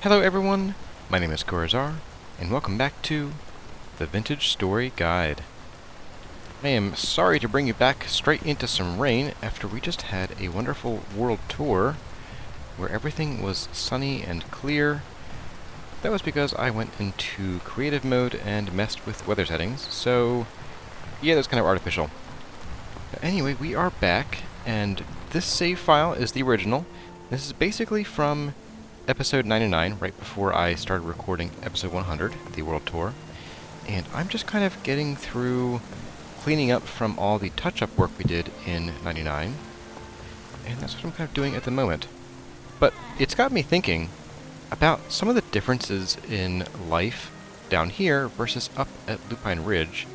Hello everyone, my name is chores, and welcome back to the Vintage Story Guide. I am sorry to bring you back straight into some rain after we just had a wonderful world tour where everything was sunny and clear. That was because I went into creative mode and messed with weather settings, so yeah, that's kind of artificial. But anyway, we are back, and this save file is the original. This is basically from episode 99, right before I started recording episode 100, the World Tour, and I'm just kind of getting through cleaning up from all the touch-up work we did in 99, and that's what I'm kind of doing at the moment. But it's got me thinking about some of the differences in life down here versus up at Lupine Ridge,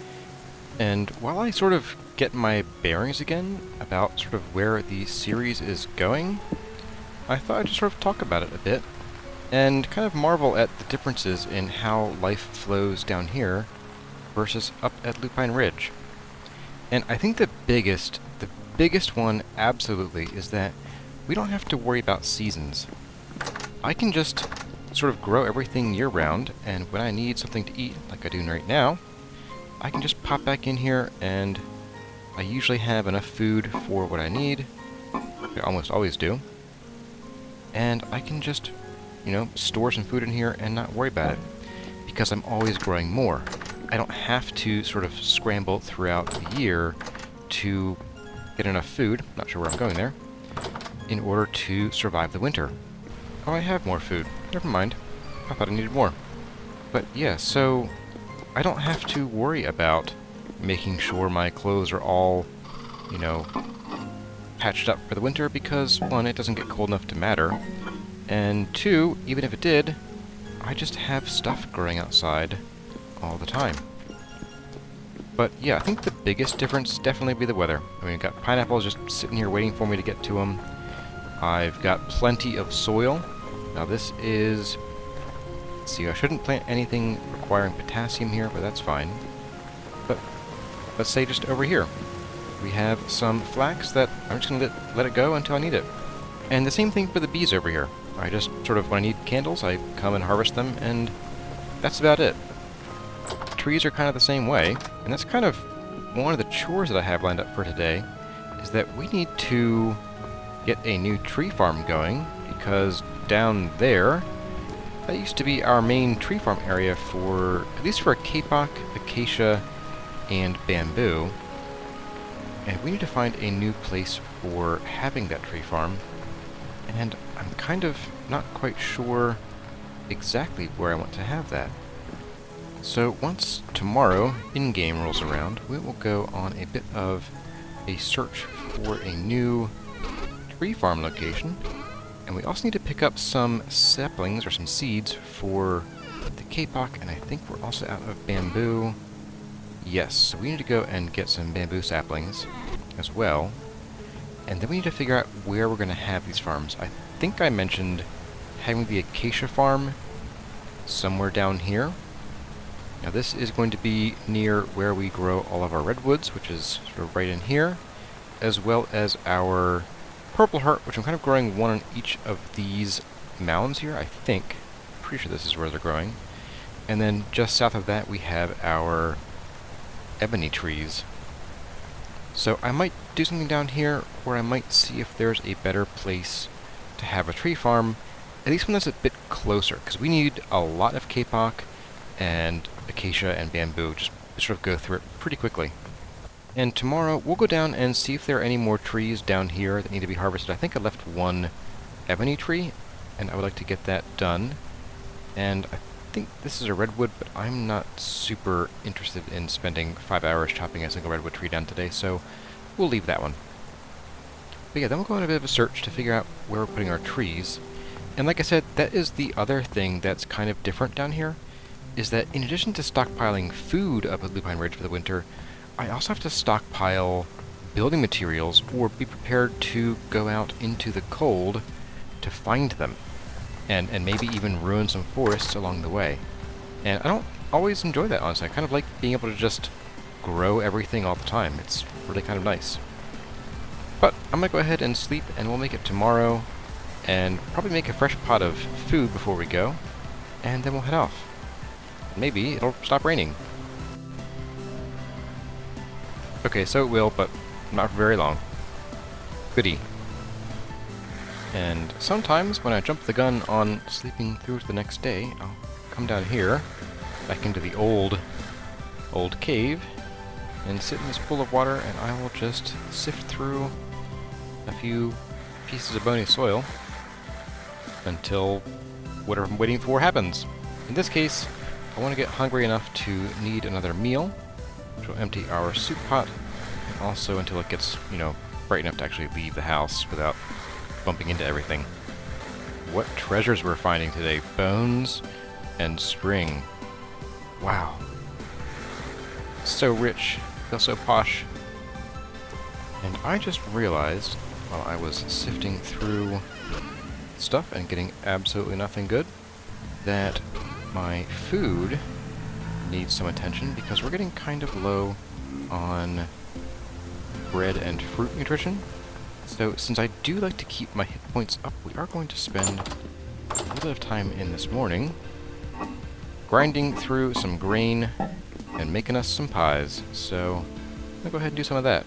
and while I sort of get my bearings again about sort of where the series is going, I thought I'd just sort of talk about it a bit, and kind of marvel at the differences in how life flows down here versus up at Lupine Ridge. And I think the biggest one absolutely is that we don't have to worry about seasons. I can just sort of grow everything year-round, and when I need something to eat, like I do right now, I can just pop back in here, and I usually have enough food for what I need. I almost always do. And I can just, store some food in here and not worry about it, because I'm always growing more. I don't have to sort of scramble throughout the year to get enough food, not sure where I'm going there, in order to survive the winter. Oh, I have more food. Never mind. I thought I needed more. But yeah, so I don't have to worry about making sure my clothes are all, patched up for the winter, because, one, it doesn't get cold enough to matter, and two, even if it did, I just have stuff growing outside all the time. But yeah, I think the biggest difference definitely be the weather. I mean, I've got pineapples just sitting here waiting for me to get to them. I've got plenty of soil. Now this is... let's see, I shouldn't plant anything requiring potassium here, but that's fine. But let's say just over here, we have some flax that I'm just going to let it go until I need it. And the same thing for the bees over here. I just sort of, when I need candles, I come and harvest them, and that's about it. Trees are kind of the same way, and that's kind of one of the chores that I have lined up for today, is that we need to get a new tree farm going, because down there, that used to be our main tree farm area for, at least for kapok, acacia, and bamboo. And we need to find a new place for having that tree farm, and I'm kind of not quite sure exactly where I want to have that. So once tomorrow in-game rolls around, we will go on a bit of a search for a new tree farm location, and we also need to pick up some saplings or some seeds for the kapok, and I think we're also out of bamboo. Yes, so we need to go and get some bamboo saplings as well. And then we need to figure out where we're going to have these farms. I think I mentioned having the acacia farm somewhere down here. Now this is going to be near where we grow all of our redwoods, which is sort of right in here, as well as our purple heart, which I'm kind of growing one on each of these mounds here, I think. Pretty sure this is where they're growing. And then just south of that we have our ebony trees. So I might do something down here, or I might see if there's a better place to have a tree farm, at least one that's a bit closer, because we need a lot of kapok and acacia and bamboo, just sort of go through it pretty quickly. And tomorrow we'll go down and see if there are any more trees down here that need to be harvested. I think I left one ebony tree, and I would like to get that done. And I think this is a redwood, but I'm not super interested in spending 5 hours chopping a single redwood tree down today, so we'll leave that one. But yeah, then we'll go on a bit of a search to figure out where we're putting our trees. And like I said, that is the other thing that's kind of different down here, is that in addition to stockpiling food up at Lupine Ridge for the winter, I also have to stockpile building materials or be prepared to go out into the cold to find them. And maybe even ruin some forests along the way. And I don't always enjoy that, honestly. I kind of like being able to just grow everything all the time. It's really kind of nice. But I'm going to go ahead and sleep, and we'll make it tomorrow, and probably make a fresh pot of food before we go, and then we'll head off. Maybe it'll stop raining. Okay, so it will, but not for very long. Goodie. And sometimes when I jump the gun on sleeping through to the next day, I'll come down here, back into the old cave, and sit in this pool of water, and I will just sift through a few pieces of bony soil until whatever I'm waiting for happens. In this case, I want to get hungry enough to need another meal, which will empty our soup pot, and also until it gets, bright enough to actually leave the house without bumping into everything. What treasures we're finding today. Bones and string. Wow. So rich. Feels so posh. And I just realized, while I was sifting through stuff and getting absolutely nothing good, that my food needs some attention because we're getting kind of low on bread and fruit nutrition. So since I do like to keep my hit points up, we are going to spend a little bit of time in this morning grinding through some grain and making us some pies. So I'm going to go ahead and do some of that.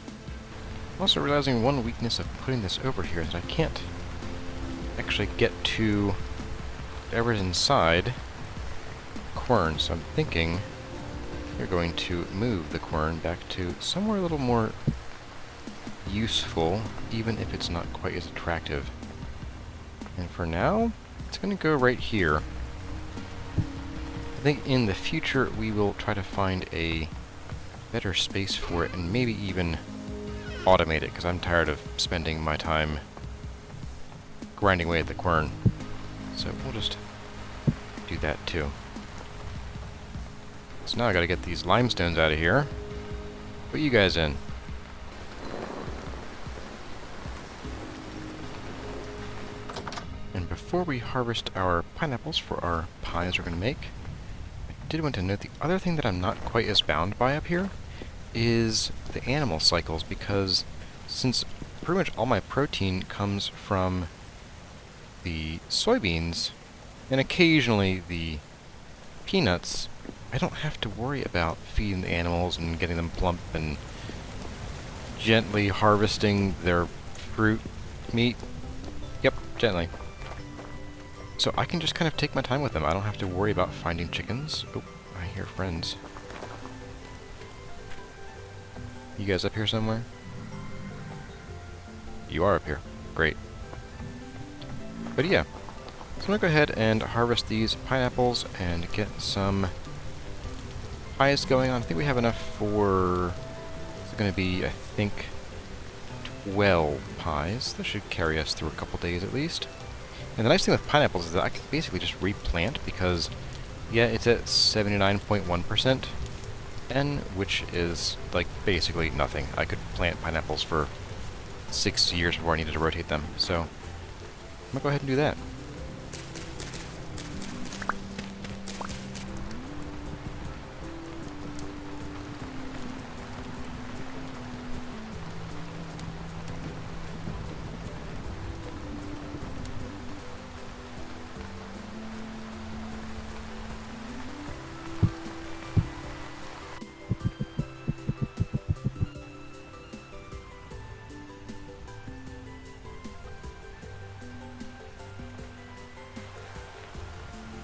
I'm also realizing one weakness of putting this over here is that I can't actually get to whatever's inside quern. So I'm thinking we're going to move the quern back to somewhere a little more useful, even if it's not quite as attractive. And for now, it's going to go right here. I think in the future we will try to find a better space for it and maybe even automate it, because I'm tired of spending my time grinding away at the quern. So we'll just do that too. So now I gotta get these limestones out of here. Put you guys in. And before we harvest our pineapples for our pies we're going to make, I did want to note the other thing that I'm not quite as bound by up here is the animal cycles, because since pretty much all my protein comes from the soybeans and occasionally the peanuts, I don't have to worry about feeding the animals and getting them plump and gently harvesting their fruit meat. Yep, gently. So I can just kind of take my time with them. I don't have to worry about finding chickens. Oh, I hear friends. You guys up here somewhere? You are up here. Great. But yeah, so I'm going to go ahead and harvest these pineapples and get some pies going on. I think we have enough for... It's going to be, I think, 12 pies. That should carry us through a couple days at least. And the nice thing with pineapples is that I can basically just replant because, yeah, it's at 79.1%, N, which is, like, basically nothing. I could plant pineapples for 6 years before I needed to rotate them, so I'm going to go ahead and do that.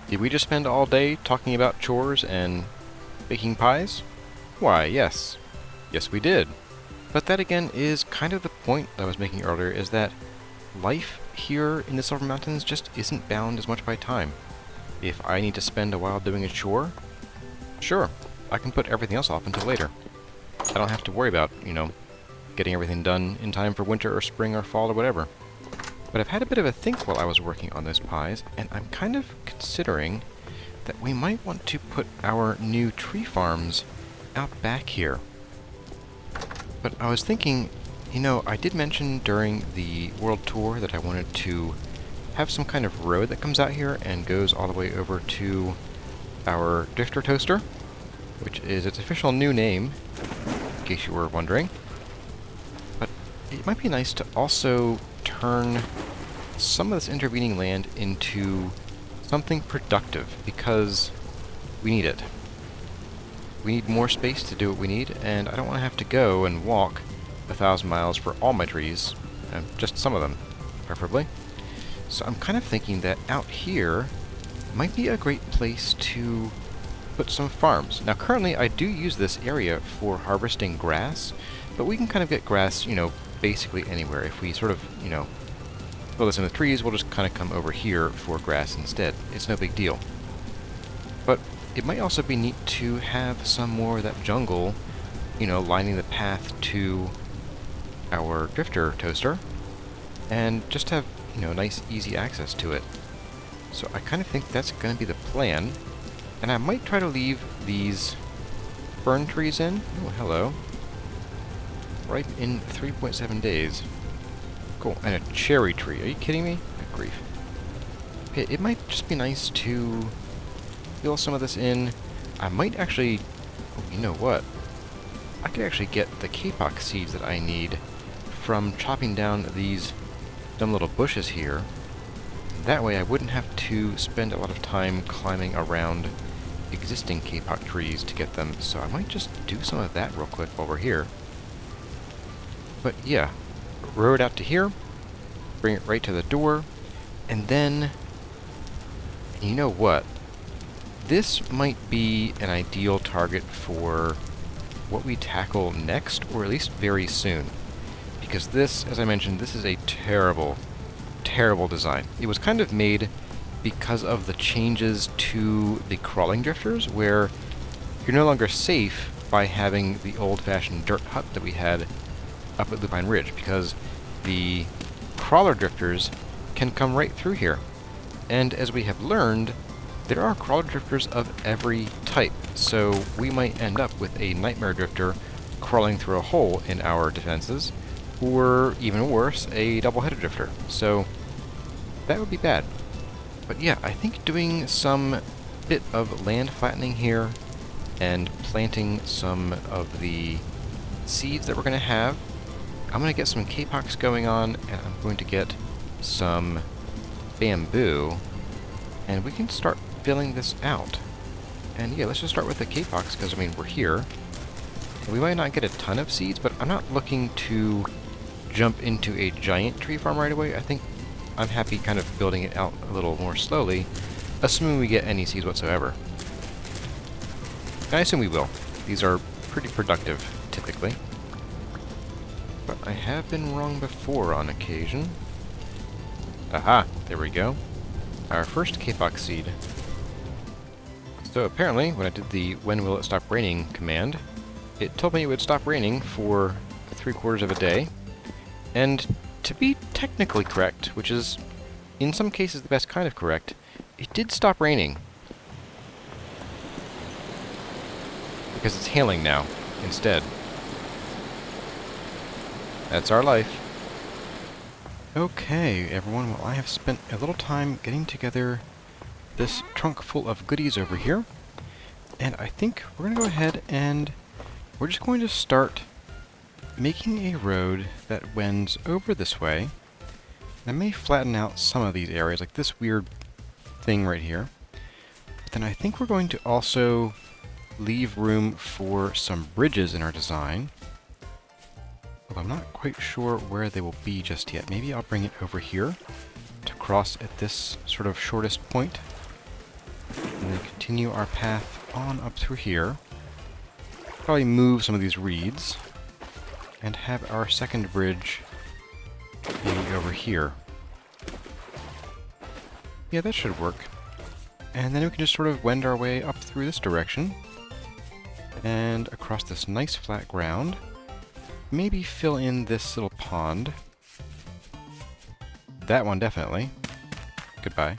Did we just spend all day talking about chores and baking pies? Why, yes. Yes, we did. But that again is kind of the point I was making earlier, is that life here in the Silver Mountains just isn't bound as much by time. If I need to spend a while doing a chore, sure, I can put everything else off until later. I don't have to worry about, getting everything done in time for winter or spring or fall or whatever. But I've had a bit of a think while I was working on those pies, and I'm kind of considering that we might want to put our new tree farms out back here. But I was thinking, I did mention during the world tour that I wanted to have some kind of road that comes out here and goes all the way over to our drifter toaster, which is its official new name, in case you were wondering. But it might be nice to also turn some of this intervening land into something productive, because we need it. We need more space to do what we need, and I don't want to have to go and walk 1,000 miles for all my trees, just some of them, preferably. So I'm kind of thinking that out here might be a great place to put some farms. Now currently I do use this area for harvesting grass, but we can kind of get grass, you know, basically anywhere. If we sort of, you know, fill this in with trees, we'll just kind of come over here for grass instead. It's no big deal. But it might also be neat to have some more of that jungle, you know, lining the path to our drifter toaster, and just have, you know, nice easy access to it. So I kind of think that's going to be the plan, and I might try to leave these fern trees in. Oh, hello. Ripe in 3.7 days. Cool. And a cherry tree. Are you kidding me? Good grief. Okay, it might just be nice to fill some of this in. I might actually... Oh, you know what? I could actually get the kapok seeds that I need from chopping down these dumb little bushes here. That way I wouldn't have to spend a lot of time climbing around existing kapok trees to get them, so I might just do some of that real quick while we're here. But yeah, road out to here, bring it right to the door, and then, you know what? This might be an ideal target for what we tackle next, or at least very soon. Because this, as I mentioned, this is a terrible, terrible design. It was kind of made because of the changes to the crawling drifters, where you're no longer safe by having the old-fashioned dirt hut that we had up at Lupine Ridge, because the crawler drifters can come right through here. And as we have learned, there are crawler drifters of every type, so we might end up with a nightmare drifter crawling through a hole in our defenses, or even worse, a double-headed drifter. So that would be bad. But yeah, I think doing some bit of land flattening here and planting some of the seeds that we're going to have. I'm going to get some kapoks going on, and I'm going to get some bamboo, and we can start filling this out. And yeah, let's just start with the kapoks, because, I mean, we're here. We might not get a ton of seeds, but I'm not looking to jump into a giant tree farm right away. I think I'm happy kind of building it out a little more slowly, assuming we get any seeds whatsoever. And I assume we will. These are pretty productive, typically. But I have been wrong before on occasion. Aha! There we go. Our first kapok seed. So apparently, when I did the "when will it stop raining" command, it told me it would stop raining for 3/4 of a day. And to be technically correct, which is in some cases the best kind of correct, it did stop raining. Because it's hailing now, instead. That's our life. Okay, everyone, well, I have spent a little time getting together this trunk full of goodies over here, and I think we're going to go ahead and we're just going to start making a road that wends over this way. I may flatten out some of these areas, like this weird thing right here. But then I think we're going to also leave room for some bridges in our design. Although I'm not quite sure where they will be just yet. Maybe I'll bring it over here to cross at this sort of shortest point, and then continue our path on up through here. Probably move some of these reeds, and have our second bridge be over here. Yeah, that should work. And then we can just sort of wend our way up through this direction, and across this nice flat ground. Maybe fill in this little pond. That one definitely. Goodbye.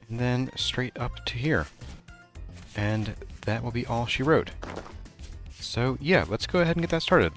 And then straight up to here. And that will be all she wrote. So yeah, let's go ahead and get that started.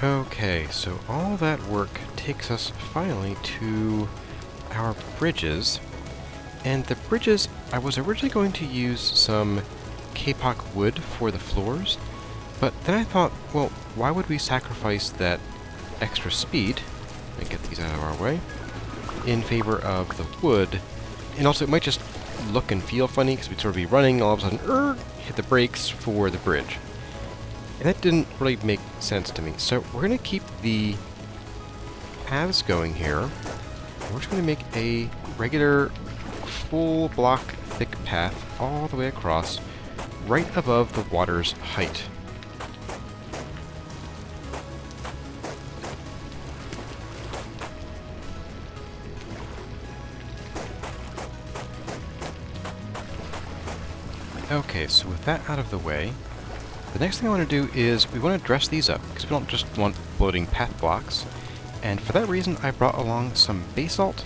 Okay, so all that work takes us finally to our bridges. And the bridges, I was originally going to use some kapok wood for the floors, but then I thought, well, why would we sacrifice that extra speed, and get these out of our way, in favor of the wood? And also, it might just look and feel funny, because we'd sort of be running, all of a sudden, hit the brakes for the bridge. And that didn't really make sense to me. So we're going to keep the paths going here. We're just going to make a regular full block thick path all the way across, right above the water's height. Okay, so with that out of the way, the next thing I want to do is we want to dress these up, because we don't just want floating path blocks. And for that reason, I brought along some basalt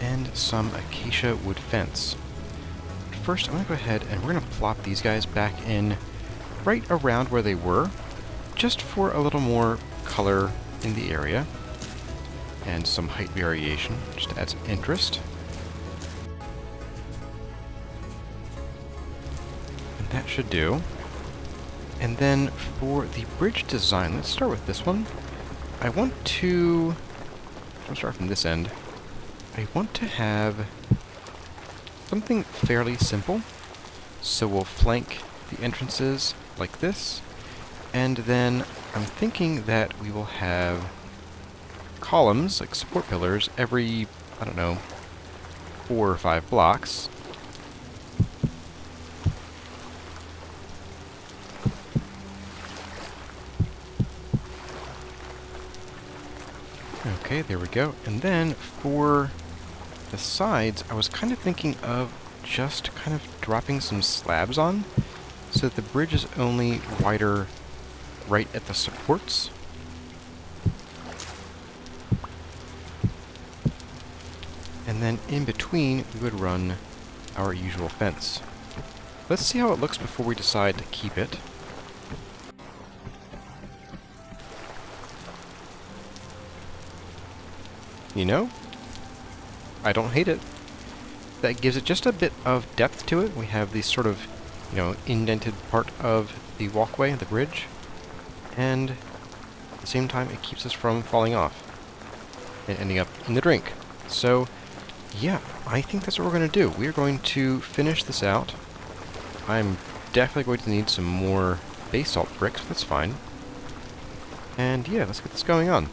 and some acacia wood fence. But first, I'm going to go ahead and we're going to plop these guys back in right around where they were, just for a little more color in the area, and some height variation, just to add some interest. And that should do. And then for the bridge design, let's start with this one. I'll start from this end. I want to have something fairly simple. So we'll flank the entrances like this. And then I'm thinking that we will have columns, like support pillars, every, I don't know, 4 or 5 blocks. Okay, there we go. And then for the sides, I was kind of thinking of just kind of dropping some slabs on, so that the bridge is only wider right at the supports. And then in between, we would run our usual fence. Let's see how it looks before we decide to keep it. You know, I don't hate it. That gives it just a bit of depth to it. We have this sort of, indented part of the walkway, the bridge, and at the same time it keeps us from falling off and ending up in the drink. So, yeah, I think that's what we're going to do. We're going to finish this out. I'm definitely going to need some more basalt bricks, that's fine. And yeah, let's get this going on.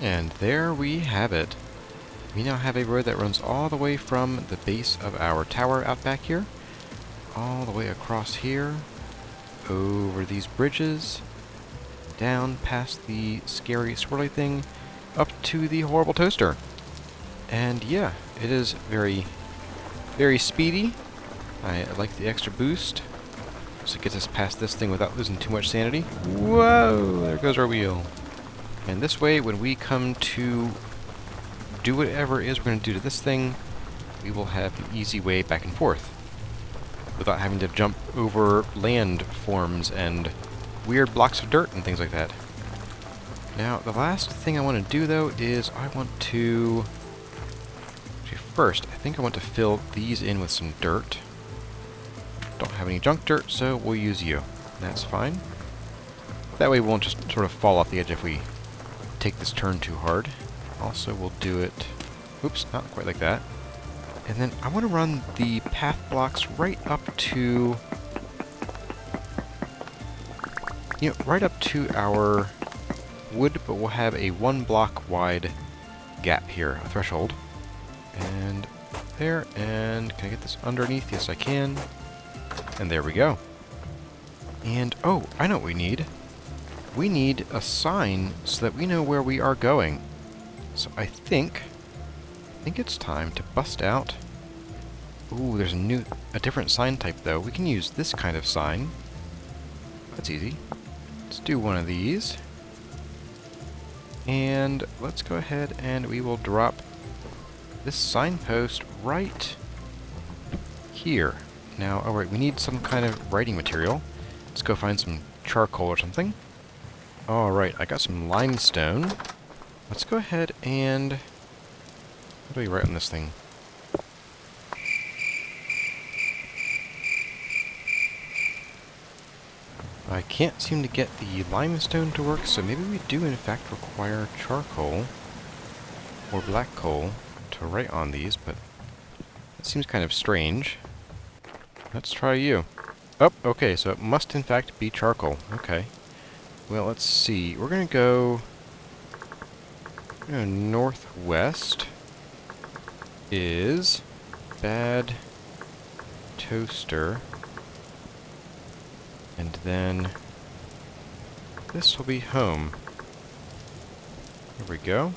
And there we have it. We now have a road that runs all the way from the base of our tower out back here, all the way across here, over these bridges, down past the scary swirly thing, up to the horrible toaster. And yeah, it is very, very speedy. I like the extra boost. So it gets us past this thing without losing too much sanity. Whoa, there goes our wheel. And this way, when we come to do whatever it is we're going to do to this thing, we will have an easy way back and forth, without having to jump over land forms and weird blocks of dirt and things like that. Now, the last thing I want to do, though, is I want to... Actually, first, I think I want to fill these in with some dirt. Don't have any junk dirt, so we'll use you. That's fine. That way we won't just sort of fall off the edge if we take this turn too hard. Also, we'll do it... Oops, not quite like that. And then I want to run the path blocks right up to... You know, right up to our wood, but we'll have a 1 block wide gap here, a threshold. And there, and can I get this underneath? Yes, I can. And there we go. And, oh, I know what we need. We need a sign so that we know where we are going. So I think it's time to bust out. Ooh, there's a different sign type though. We can use this kind of sign. That's easy. Let's do one of these. And let's go ahead and we will drop this signpost right here. Now, alright, we need some kind of writing material. Let's go find some charcoal or something. Alright, I got some limestone. Let's go ahead and... What do we write on this thing? I can't seem to get the limestone to work, so maybe we do in fact require charcoal or black coal to write on these, but that seems kind of strange. Let's try you. Oh, okay, so it must in fact be charcoal. Okay. Well, let's see. We're gonna go northwest is Bad Toaster. And then this will be home. There we go.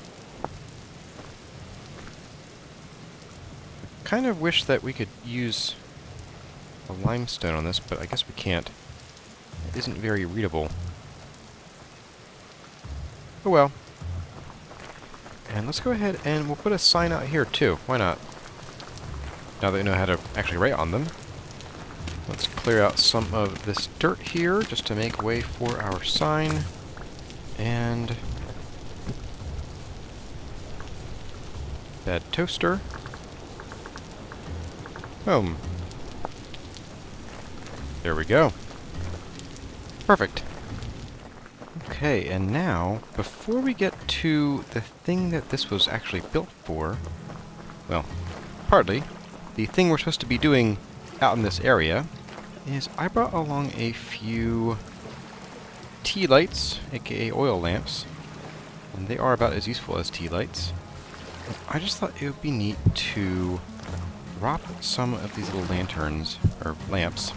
Kind of wish that we could use a limestone on this, but I guess we can't. It isn't very readable. Oh well. And let's go ahead and we'll put a sign out here too. Why not? Now that we know how to actually write on them. Let's clear out some of this dirt here just to make way for our sign. And Bad Toaster. Home. There we go. Perfect. Okay, and now, before we get to the thing that this was actually built for, well, partly, the thing we're supposed to be doing out in this area is I brought along a few tea lights, aka oil lamps, and they are about as useful as tea lights. I just thought it would be neat to drop some of these little lanterns, or lamps,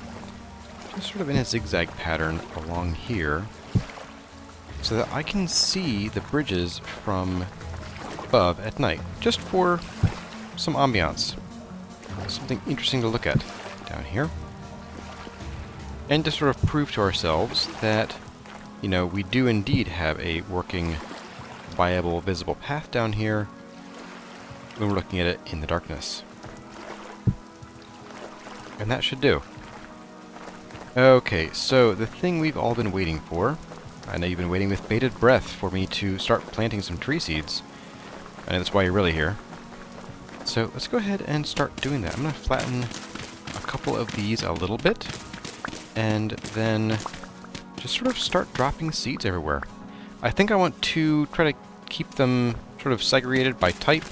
just sort of in a zigzag pattern along here, so that I can see the bridges from above at night, just for some ambiance. Something interesting to look at down here. And to sort of prove to ourselves that, you know, we do indeed have a working, viable, visible path down here when we're looking at it in the darkness. And that should do. Okay, so the thing we've all been waiting for, I know you've been waiting with bated breath for me to start planting some tree seeds. I know that's why you're really here. So let's go ahead and start doing that. I'm going to flatten a couple of these a little bit, and then just sort of start dropping seeds everywhere. I think I want to try to keep them sort of segregated by type.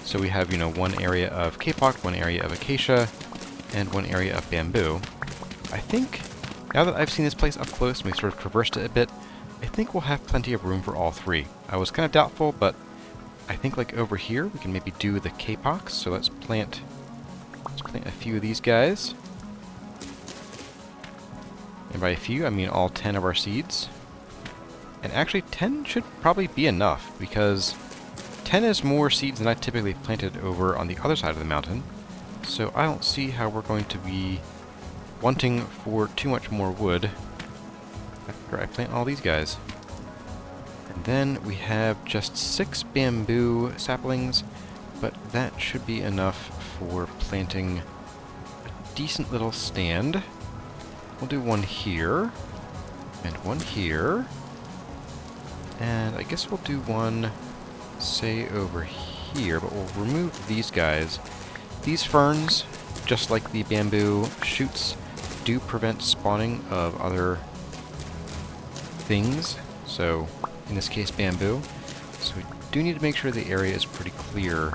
So we have, you know, one area of kapok, one area of acacia, and one area of bamboo. I think, now that I've seen this place up close and we've sort of traversed it a bit, I think we'll have plenty of room for all three. I was kind of doubtful, but I think like over here we can maybe do the kapoks. So let's plant a few of these guys. And by a few, I mean all 10 of our seeds. And actually 10 should probably be enough, because 10 is more seeds than I typically planted over on the other side of the mountain. So I don't see how we're going to be wanting for too much more wood after I plant all these guys. And then we have just 6 bamboo saplings, but that should be enough for planting a decent little stand. We'll do one here, and one here, And I guess we'll do one, say, over here, but we'll remove these guys. These ferns, just like the bamboo shoots, do prevent spawning of other things. So, in this case, bamboo. So we do need to make sure the area is pretty clear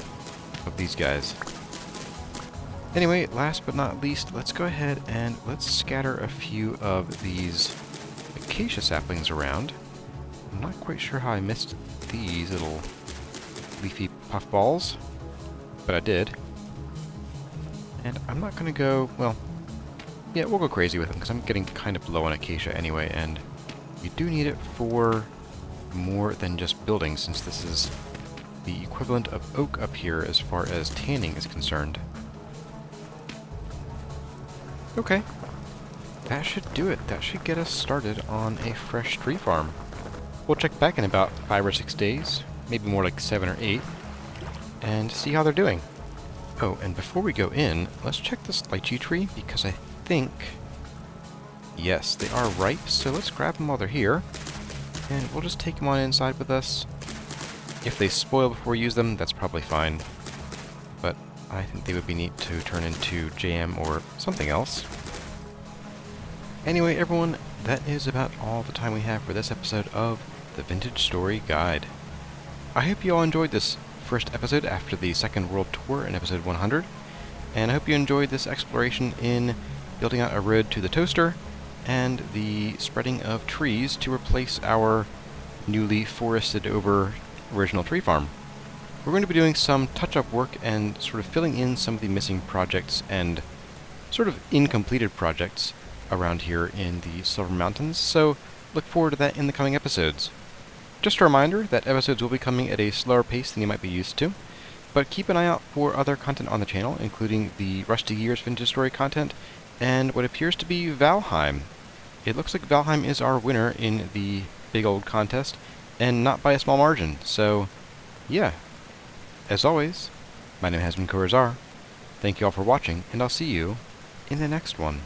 of these guys. Anyway, last but not least, let's go ahead and let's scatter a few of these acacia saplings around. I'm not quite sure how I missed these little leafy puffballs, but I did. And I'm not going to go, well, yeah, we'll go crazy with them, because I'm getting kind of low on acacia anyway, and we do need it for more than just building, since this is the equivalent of oak up here as far as tanning is concerned. Okay, that should do it. That should get us started on a fresh tree farm. We'll check back in about 5 or 6 days, maybe more like 7 or 8, and see how they're doing. Oh, and before we go in, let's check this lychee tree, because I think, yes, they are ripe, so let's grab them while they're here, and we'll just take them on inside with us. If they spoil before we use them, that's probably fine, but I think they would be neat to turn into jam or something else. Anyway, everyone, that is about all the time we have for this episode of the Vintage Story Guide. I hope you all enjoyed this first episode after the Second World Tour in episode 100, and I hope you enjoyed this exploration in building out a road to the toaster and the spreading of trees to replace our newly forested over original tree farm. We're going to be doing some touch-up work and sort of filling in some of the missing projects and sort of incompleted projects around here in the Silver Mountains, so look forward to that in the coming episodes. Just a reminder that episodes will be coming at a slower pace than you might be used to, but keep an eye out for other content on the channel, including the Rusty Gears Vintage Story content and what appears to be Valheim. It looks like Valheim is our winner in the big old contest, and not by a small margin, so yeah. As always, my name has been chores. Thank you all for watching, and I'll see you in the next one.